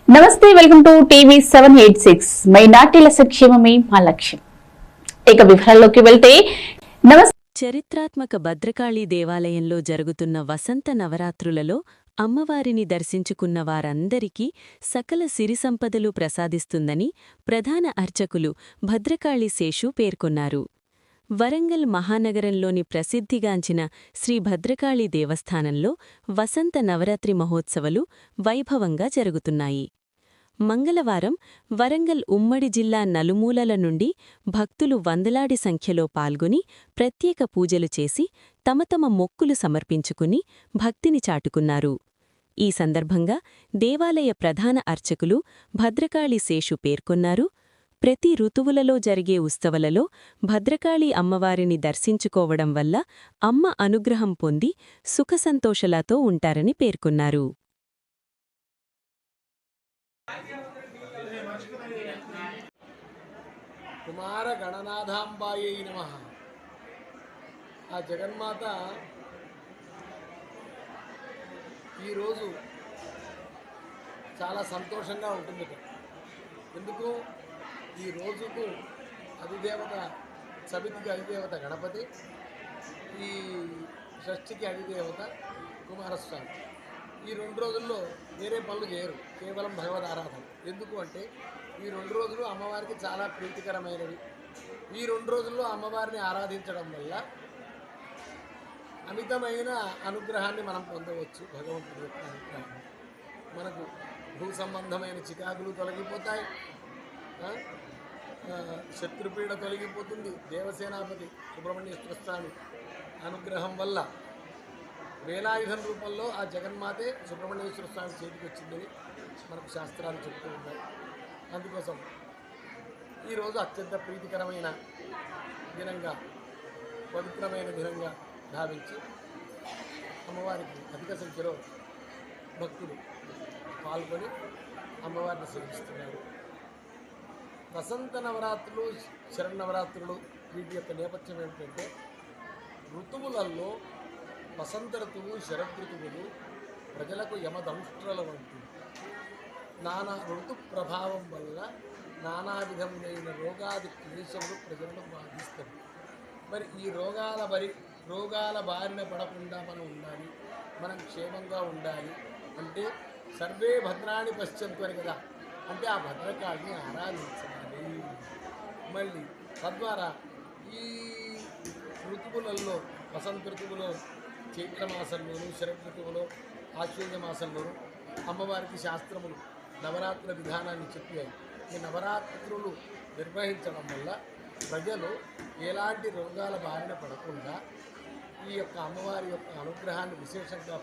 నమస్తే, welcome to TV 786. మైనార్టీల సంక్షేమమే మా లక్ష్యం. ఇక వివరాల్లోకి వెళ్తే చరిత్రాత్మక భద్రకాళీ దేవాలయంలో జరుగుతున్న వసంత నవరాత్రులలో అమ్మవారిని దర్శించుకున్న వారందరికీ సకల సిరి సంపదలు ప్రసాదిస్తుందని ప్రధాన అర్చకులు భద్రకాళి శేషు పేర్కొన్నారు. వరంగల్ మహానగరంలోని ప్రసిద్ధిగాంచిన శ్రీ భద్రకాళీ దేవస్థానంలో వసంత నవరాత్రి మహోత్సవాలు వైభవంగా జరుగుతున్నాయి. మంగళవారం వరంగల్ ఉమ్మడి జిల్లా నలుమూలల నుండి భక్తులు వందలాది సంఖ్యలో పాల్గొని ప్రత్యేక పూజలు చేసి తమ తమ మొక్కులు సమర్పించుకుని భక్తిని చాటుకున్నారు. ఈ సందర్భంగా దేవాలయ ప్రధాన అర్చకులు భద్రకాళి శేషు పేర్కొన్నారు. ప్రతి ఋతువులలో జరిగే ఉత్సవాలలో భద్రకాళీ అమ్మవారిని దర్శించుకోవడం వల్ల అమ్మ అనుగ్రహం పొంది సుఖసంతోషాలతో ఉంటారని పేర్కొన్నారు. కుమార గణనాథాంబాయై నమః. ఆ జగన్మాత ఈరోజు చాలా సంతోషంగా ఉంటుంది. ఎందుకు? ఈ రోజుకు అధిదేవత సమితికి అధిదేవత గణపతి, ఈ షష్ఠికి అధిదేవత కుమారస్వామి. ఈ 2 రోజుల్లో వేరే పనులు చేయరు, కేవలం భగవద్ ఆరాధన. ఎందుకు అంటే ఈ 2 రోజులు అమ్మవారికి చాలా ప్రీతికరమైనవి. ఈ 2 రోజుల్లో అమ్మవారిని ఆరాధించడం వల్ల అమితమైన అనుగ్రహాన్ని మనం పొందవచ్చు. భగవంతుడి యొక్క అనుగ్రహాన్ని మనకు భూ సంబంధమైన చికాకులు తొలగిపోతాయి, శత్రుపీడ తొలగిపోతుంది. దేవసేనాపతి సుబ్రహ్మణ్యేశ్వర స్వామి అనుగ్రహం వల్ల వేలాయుధం రూపంలో ఆ జగన్మాతే సుబ్రహ్మణ్యేశ్వర స్వామి చేతికి వచ్చిందని మనకు శాస్త్రాలు చెప్తూ ఉన్నాయి. అందుకోసం ఈరోజు అత్యంత ప్రీతికరమైన దినంగా, పవిత్రమైన దినంగా భావించి అమ్మవారికి అధిక సంఖ్యలో భక్తులు పాల్గొని అమ్మవారిని సేవిస్తున్నారు. వసంత నవరాత్రులు, శరన్నవరాత్రులు వీటి యొక్క నేపథ్యం ఏమిటంటే ఋతువులలో వసంత ఋతువు, శరదృతువులు ప్రజలకు యమదంష్ట్రల వంటివి. నానా ఋతు ప్రభావం వల్ల నానా విధములైన రోగాది క్లేశములు ప్రజలను బాధిస్తాయి. మరి ఈ రోగాల బారిన పడకుండా మనం ఉండాలి, మనం క్షేమంగా ఉండాలి అంటే సర్వే భద్రాణి పశ్చంతు అని కదా. అంటే ఆ భద్రకాళిని ఆరాధించాలి. మళ్ళీ తద్వారా ఈ ఋతువులలో వసంత ఋతువులో చైత్రమాసంలోను, శరదృతువులో ఆశ్వయుజ మాసంలోను అమ్మవారికి శాస్త్రములు నవరాత్రుల విధానాన్ని చెప్పాయి. ఈ నవరాత్రులు నిర్వహించడం వల్ల ప్రజలు ఎలాంటి రోగాల బారిన పడకుండా ఈ యొక్క అమ్మవారి యొక్క అనుగ్రహాన్ని విశేషంగా